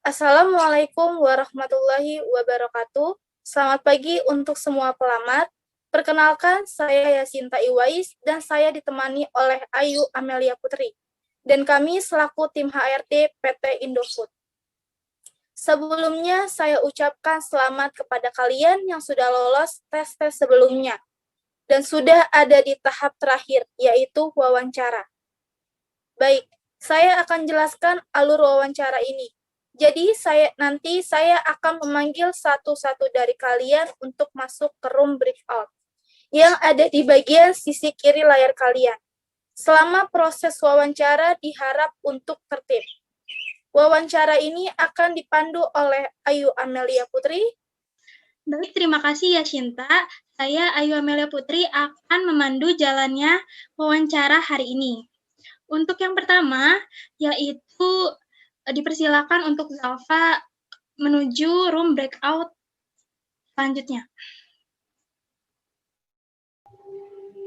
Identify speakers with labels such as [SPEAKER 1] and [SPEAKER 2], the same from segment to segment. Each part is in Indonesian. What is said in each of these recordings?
[SPEAKER 1] Assalamualaikum warahmatullahi wabarakatuh. Selamat pagi untuk semua pelamar. Perkenalkan, saya Yasinta Iwais dan saya ditemani oleh Ayu Amelia Putri. Dan kami selaku tim HRD PT Indofood. Sebelumnya, saya ucapkan selamat kepada kalian yang sudah lolos tes-tes sebelumnya dan sudah ada di tahap terakhir, yaitu wawancara. Baik, saya akan jelaskan alur wawancara ini. Jadi nanti saya akan memanggil satu-satu dari kalian untuk masuk ke room breakout yang ada di bagian sisi kiri layar kalian. Selama proses wawancara diharap untuk tertib. Wawancara ini akan dipandu oleh Ayu Amelia Putri.
[SPEAKER 2] Baik, terima kasih ya Shinta. Saya Ayu Amelia Putri akan memandu jalannya wawancara hari ini. Untuk yang pertama, yaitu dipersilakan untuk Zalfa menuju room breakout selanjutnya.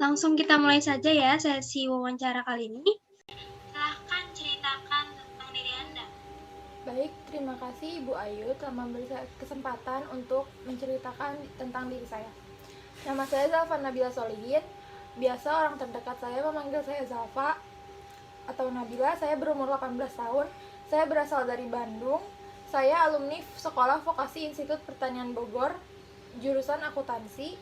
[SPEAKER 2] Langsung kita mulai saja ya sesi wawancara kali ini. Silahkan ceritakan tentang diri Anda.
[SPEAKER 3] Baik, terima kasih Ibu Ayu telah memberi saya kesempatan untuk menceritakan tentang diri saya. Nama saya Zalfa Nabila Solihin. Biasa orang terdekat saya memanggil saya Zalfa atau Nabila. Saya berumur 18 tahun. Saya berasal dari Bandung. Saya alumni Sekolah Vokasi Institut Pertanian Bogor, jurusan akuntansi.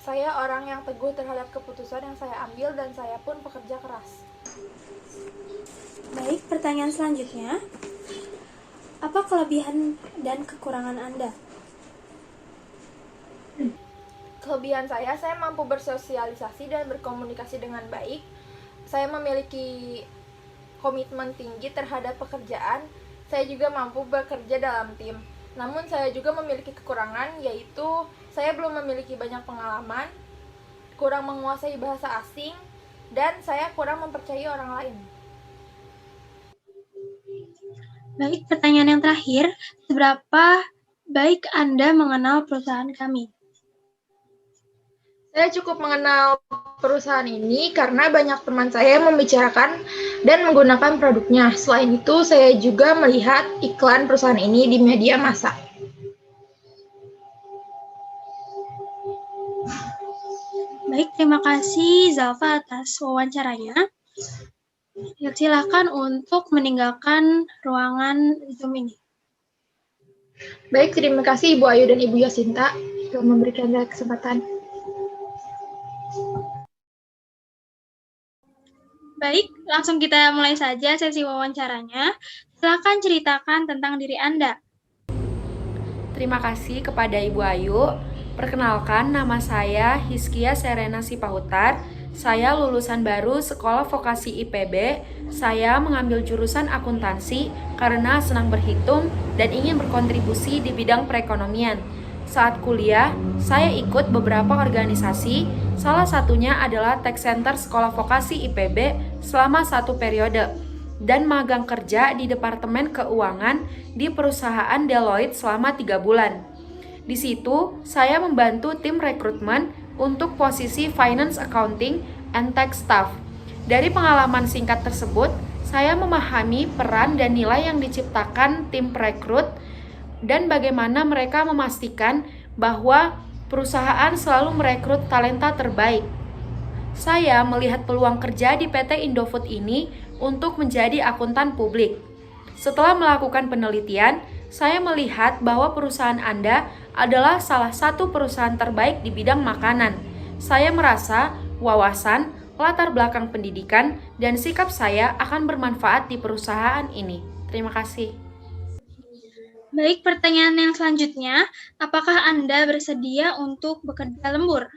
[SPEAKER 3] Saya orang yang teguh terhadap keputusan yang saya ambil dan saya pun pekerja keras.
[SPEAKER 2] Baik, pertanyaan selanjutnya. Apa kelebihan dan kekurangan Anda?
[SPEAKER 3] Kelebihan saya mampu bersosialisasi dan berkomunikasi dengan baik. Saya memiliki komitmen tinggi terhadap pekerjaan. Saya juga mampu bekerja dalam tim. Namun saya juga memiliki kekurangan, yaitu saya belum memiliki banyak pengalaman, kurang menguasai bahasa asing, dan saya kurang mempercayai orang lain.
[SPEAKER 2] Baik, pertanyaan yang terakhir, seberapa baik Anda mengenal perusahaan kami?
[SPEAKER 3] Saya cukup mengenal perusahaan ini karena banyak teman saya membicarakan dan menggunakan produknya. Selain itu, saya juga melihat iklan perusahaan ini di media massa.
[SPEAKER 2] Baik, terima kasih Zalfa atas wawancaranya. Silakan untuk meninggalkan ruangan Zoom ini.
[SPEAKER 3] Baik, terima kasih Ibu Ayu dan Ibu Yasinta telah memberikan saya kesempatan.
[SPEAKER 2] Baik, langsung kita mulai saja sesi wawancaranya. Silakan ceritakan tentang diri Anda.
[SPEAKER 4] Terima kasih kepada Ibu Ayu. Perkenalkan, nama saya Hiskia Serena Sipahutar. Saya lulusan baru Sekolah Vokasi IPB. Saya mengambil jurusan akuntansi karena senang berhitung dan ingin berkontribusi di bidang perekonomian. Saat kuliah, saya ikut beberapa organisasi, salah satunya adalah Tech Center Sekolah Vokasi IPB selama 1 periode, dan magang kerja di Departemen Keuangan di perusahaan Deloitte selama 3 bulan. Di situ, saya membantu tim rekrutmen untuk posisi Finance Accounting and Tax Staff. Dari pengalaman singkat tersebut, saya memahami peran dan nilai yang diciptakan tim perekrut dan bagaimana mereka memastikan bahwa perusahaan selalu merekrut talenta terbaik. Saya melihat peluang kerja di PT Indofood ini untuk menjadi akuntan publik. Setelah melakukan penelitian, saya melihat bahwa perusahaan Anda adalah salah satu perusahaan terbaik di bidang makanan. Saya merasa wawasan, latar belakang pendidikan, dan sikap saya akan bermanfaat di perusahaan ini. Terima kasih.
[SPEAKER 2] Baik, pertanyaan yang selanjutnya, apakah Anda bersedia untuk bekerja lembur?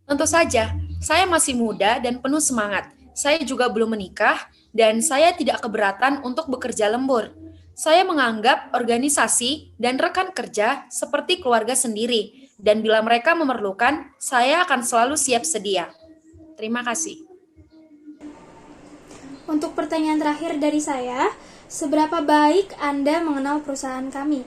[SPEAKER 4] Tentu saja, saya masih muda dan penuh semangat. Saya juga belum menikah, dan saya tidak keberatan untuk bekerja lembur. Saya menganggap organisasi dan rekan kerja seperti keluarga sendiri, dan bila mereka memerlukan, saya akan selalu siap sedia. Terima kasih.
[SPEAKER 2] Untuk pertanyaan terakhir dari saya, seberapa baik Anda mengenal perusahaan kami?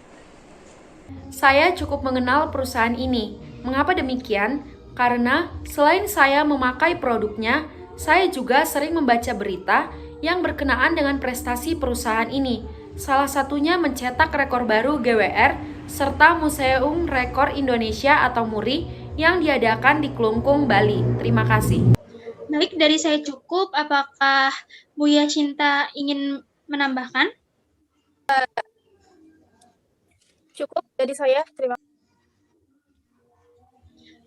[SPEAKER 4] Saya cukup mengenal perusahaan ini. Mengapa demikian? Karena selain saya memakai produknya, saya juga sering membaca berita yang berkenaan dengan prestasi perusahaan ini. Salah satunya mencetak rekor baru GWR serta Museum Rekor Indonesia atau MURI yang diadakan di Klungkung, Bali. Terima kasih.
[SPEAKER 2] Baik, dari saya cukup. Apakah Bu Yashinta ingin menambahkan?
[SPEAKER 1] Cukup dari saya. Terima kasih.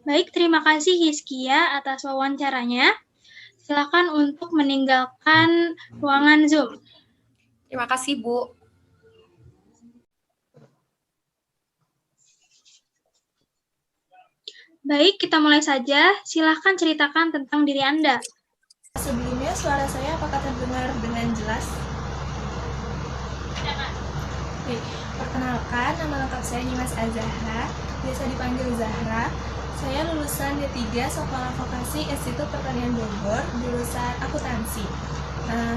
[SPEAKER 2] Baik, terima kasih Hizkia atas wawancaranya. Silakan untuk meninggalkan ruangan Zoom.
[SPEAKER 4] Terima kasih, Bu.
[SPEAKER 2] Baik, kita mulai saja. Silakan ceritakan tentang diri Anda.
[SPEAKER 3] Sebelumnya, suara saya apakah terdengar dengan jelas? Baik, perkenalkan, nama lengkap saya Dimas Azahra, biasa dipanggil Zahra. Saya lulusan D3 Sekolah Vokasi Institut Pertanian Bogor, jurusan akuntansi.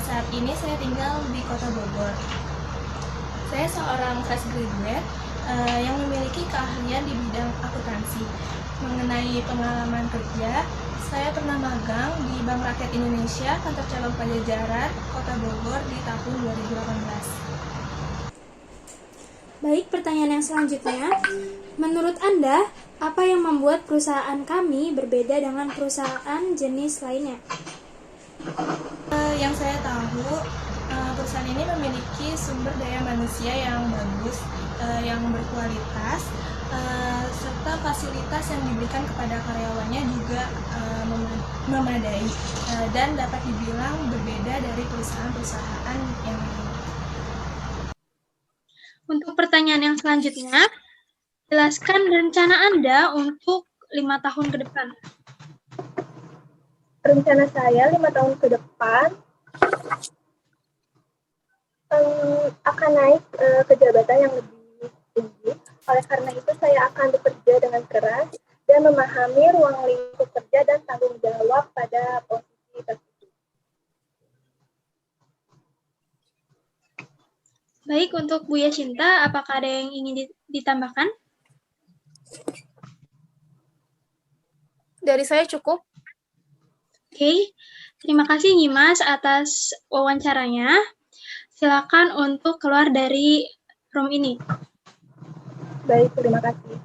[SPEAKER 3] Saat ini saya tinggal di Kota Bogor. Saya seorang fresh graduate yang memiliki keahlian di bidang akuntansi. Mengenai pengalaman kerja, saya pernah magang di Bank Rakyat Indonesia, Kantor Cabang Pajajaran, Kota Bogor di tahun 2018.
[SPEAKER 5] Baik, pertanyaan yang selanjutnya. Menurut Anda, apa yang membuat perusahaan kami berbeda dengan perusahaan jenis lainnya?
[SPEAKER 3] Yang saya tahu, perusahaan ini memiliki sumber daya manusia yang bagus, yang berkualitas, serta fasilitas yang diberikan kepada karyawannya juga memadai, dan dapat dibilang berbeda dari perusahaan-perusahaan yang lain.
[SPEAKER 2] Untuk pertanyaan yang selanjutnya, jelaskan rencana Anda untuk 5 tahun ke depan.
[SPEAKER 6] Rencana saya 5 tahun ke depan akan naik ke jabatan yang lebih tinggi. Oleh karena itu, saya akan bekerja dengan keras dan memahami ruang lingkup kerja dan tanggung jawab pada posisi tersebut.
[SPEAKER 2] Baik, untuk Bu Yashinta, apakah ada yang ingin ditambahkan?
[SPEAKER 1] Dari saya cukup.
[SPEAKER 2] Oke, terima kasih Nyimas atas wawancaranya. Silakan untuk keluar dari room ini.
[SPEAKER 6] Baik, terima kasih.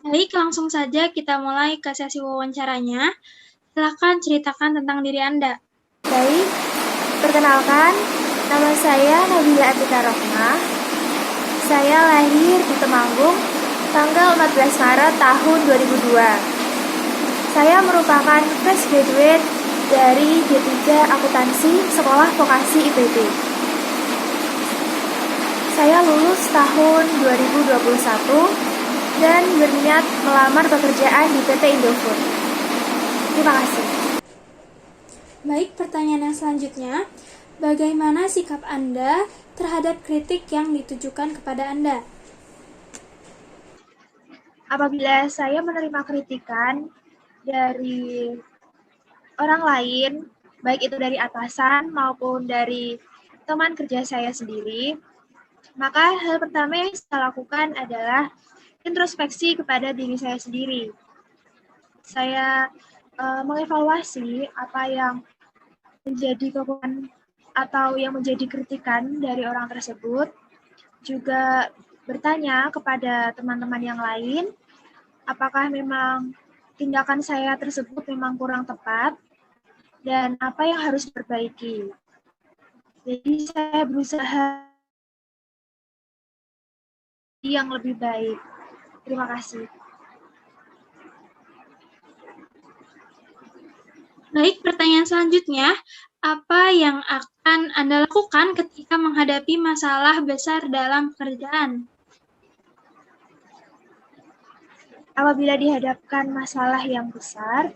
[SPEAKER 2] Baik, langsung saja kita mulai ke sesi wawancaranya. Silakan ceritakan tentang diri Anda.
[SPEAKER 7] Baik, perkenalkan, nama saya Nabila Atika Rohmah. Saya lahir di Temanggung, tanggal 14 Maret tahun 2002. Saya merupakan fresh graduate dari D3 Akuntansi Sekolah Vokasi IPB. Saya lulus tahun 2021 dan berniat melamar pekerjaan di PT Indofood. Terima kasih.
[SPEAKER 5] Baik, pertanyaan yang selanjutnya. Bagaimana sikap Anda terhadap kritik yang ditujukan kepada Anda?
[SPEAKER 6] Apabila saya menerima kritikan dari orang lain, baik itu dari atasan maupun dari teman kerja saya sendiri, maka hal pertama yang saya lakukan adalah introspeksi kepada diri saya sendiri. Saya mengevaluasi apa yang menjadi kekurangan atau yang menjadi kritikan dari orang tersebut, juga bertanya kepada teman-teman yang lain, apakah memang tindakan saya tersebut memang kurang tepat, dan apa yang harus diperbaiki. Jadi saya berusaha yang lebih baik. Terima kasih.
[SPEAKER 2] Baik, pertanyaan selanjutnya. Apa yang akan Anda lakukan ketika menghadapi masalah besar dalam pekerjaan?
[SPEAKER 6] Apabila dihadapkan masalah yang besar,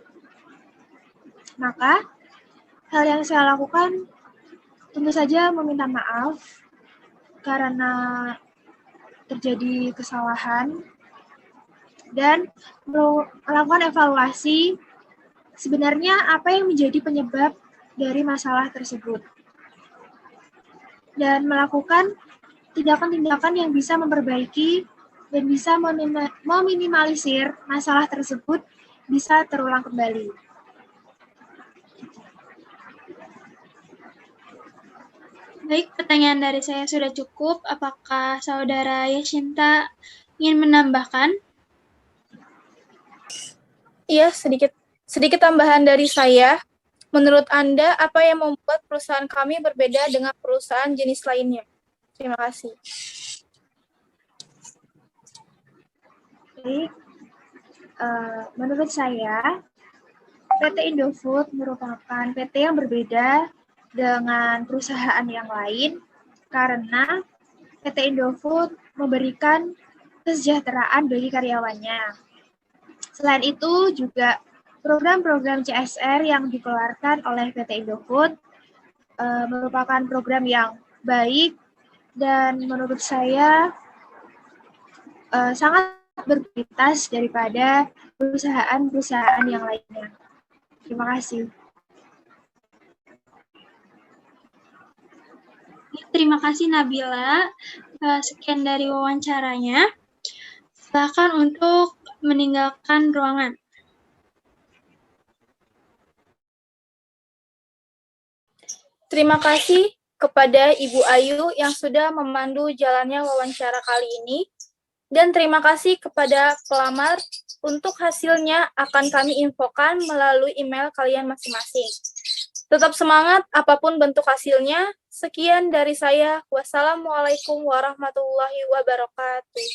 [SPEAKER 6] maka hal yang saya lakukan tentu saja meminta maaf karena terjadi kesalahan dan melakukan evaluasi sebenarnya apa yang menjadi penyebab dari masalah tersebut dan melakukan tindakan-tindakan yang bisa memperbaiki dan bisa meminimalisir masalah tersebut bisa terulang kembali.
[SPEAKER 2] Baik, pertanyaan dari saya sudah cukup. Apakah Saudara Yashinta ingin menambahkan?
[SPEAKER 1] Iya, sedikit tambahan dari saya. Menurut Anda, apa yang membuat perusahaan kami berbeda dengan perusahaan jenis lainnya? Terima kasih.
[SPEAKER 6] Baik, menurut saya, PT Indofood merupakan PT yang berbeda dengan perusahaan yang lain karena PT Indofood memberikan kesejahteraan bagi karyawannya. Selain itu juga program-program CSR yang dikeluarkan oleh PT Indofood merupakan program yang baik dan menurut saya sangat berkualitas daripada perusahaan-perusahaan yang lainnya. Terima kasih.
[SPEAKER 2] Terima kasih Nabila. Sekian dari wawancaranya. Silakan untuk meninggalkan ruangan.
[SPEAKER 1] Terima kasih kepada Ibu Ayu yang sudah memandu jalannya wawancara kali ini. Dan terima kasih kepada pelamar untuk hasilnya akan kami infokan melalui email kalian masing-masing. Tetap semangat apapun bentuk hasilnya. Sekian dari saya. Wassalamualaikum warahmatullahi wabarakatuh.